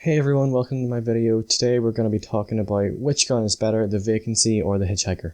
Hey everyone, welcome to my video. Today we're going to be talking about which gun is better, the Vacancy or the Hitchhiker.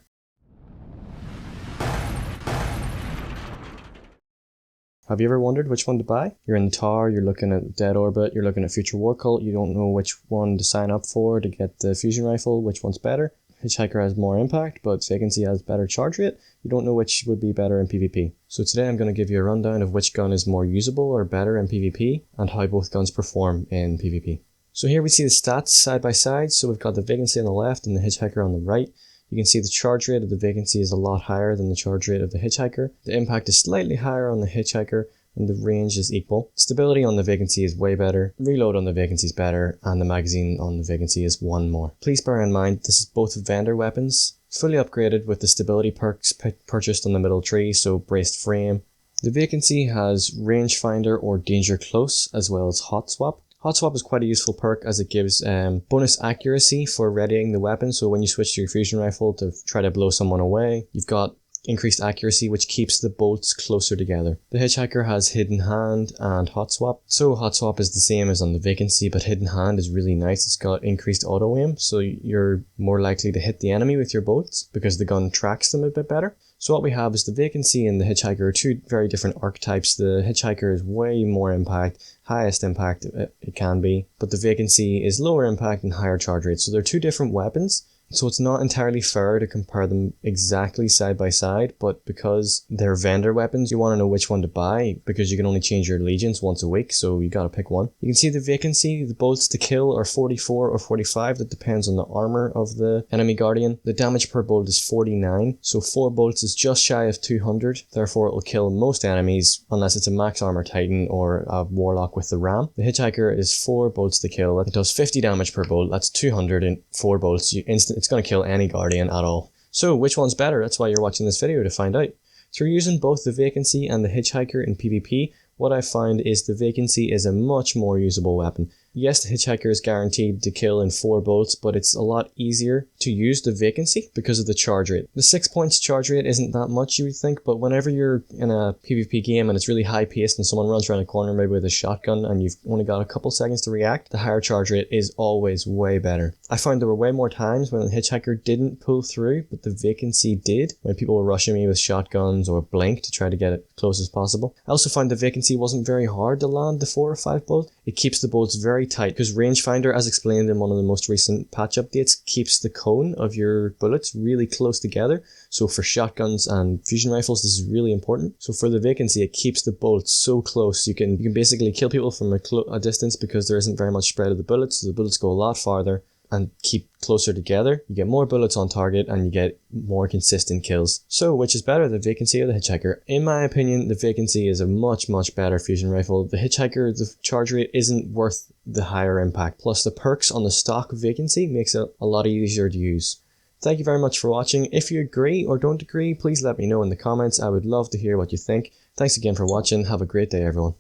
Have you ever wondered which one to buy? You're in the tower, you're looking at Dead Orbit, you're looking at Future War Cult, you don't know which one to sign up for to get the fusion rifle, which one's better. Hitchhiker has more impact, but Vacancy has better charge rate. You don't know which would be better in PvP. So today I'm going to give you a rundown of which gun is more usable or better in PvP, and how both guns perform in PvP. So here we see the stats side by side. So we've got the Vacancy on the left and the Hitchhiker on the right. You can see the charge rate of the Vacancy is a lot higher than the charge rate of the Hitchhiker. The impact is slightly higher on the Hitchhiker, and the range is equal. Stability on the Vacancy is way better, reload on the Vacancy is better, and the magazine on the Vacancy is one more. Please bear in mind this is both vendor weapons, fully upgraded with the stability perks purchased on the middle tree, so braced frame. The Vacancy has rangefinder or danger close, as well as hot swap. Hot swap is quite a useful perk as it gives bonus accuracy for readying the weapon, so when you switch to your fusion rifle to try to blow someone away, you've got increased accuracy which keeps the bolts closer together. The Hitchhiker has hidden hand and hot swap. So hot swap is the same as on the Vacancy, but hidden hand is really nice. It's got increased auto aim, so you're more likely to hit the enemy with your bolts because the gun tracks them a bit better. So what we have is the Vacancy and the Hitchhiker are two very different archetypes. The Hitchhiker is way more impact, highest impact it can be, but the Vacancy is lower impact and higher charge rate. So they're two different weapons. So it's not entirely fair to compare them exactly side by side, but because they're vendor weapons, you want to know which one to buy because you can only change your allegiance once a week, so you gotta pick one. You can see the Vacancy, the bolts to kill are 44 or 45, that depends on the armor of the enemy guardian. The damage per bolt is 49, so 4 bolts is just shy of 200, therefore it will kill most enemies unless it's a max armor titan or a warlock with the ram. The Hitchhiker is 4 bolts to kill, it does 50 damage per bolt, that's 200 and 4 bolts, it's going to kill any guardian at all. So which one's better? That's why you're watching this video, to find out. Through using both the Vacancy and the Hitchhiker in PvP, what I find is the Vacancy is a much more usable weapon. Yes, the Hitchhiker is guaranteed to kill in 4 bolts, but it's a lot easier to use the Vacancy because of the charge rate. The 6 points charge rate isn't that much, you would think, but whenever you're in a PvP game and it's really high paced and someone runs around a corner maybe with a shotgun and you've only got a couple seconds to react, the higher charge rate is always way better. I found there were way more times when the Hitchhiker didn't pull through, but the Vacancy did, when people were rushing me with shotguns or blink to try to get it close as possible. I also found the Vacancy wasn't very hard to land the 4 or 5 bolts. It keeps the bolts very tight because rangefinder, as explained in one of the most recent patch updates, keeps the cone of your bullets really close together. So for shotguns and fusion rifles, this is really important. So for the Vacancy, it keeps the bolts so close you can basically kill people from a distance because there isn't very much spread of the bullets, so the bullets go a lot farther and keep closer together. You get more bullets on target and you get more consistent kills. So which is better, the Vacancy or the Hitchhiker? In my opinion, the Vacancy is a much better fusion rifle. The Hitchhiker, the charge rate isn't worth the higher impact. Plus the perks on the stock Vacancy makes it a lot easier to use. Thank you very much for watching. If you agree or don't agree, please let me know in the comments. I would love to hear what you think. Thanks again for watching. Have a great day, everyone.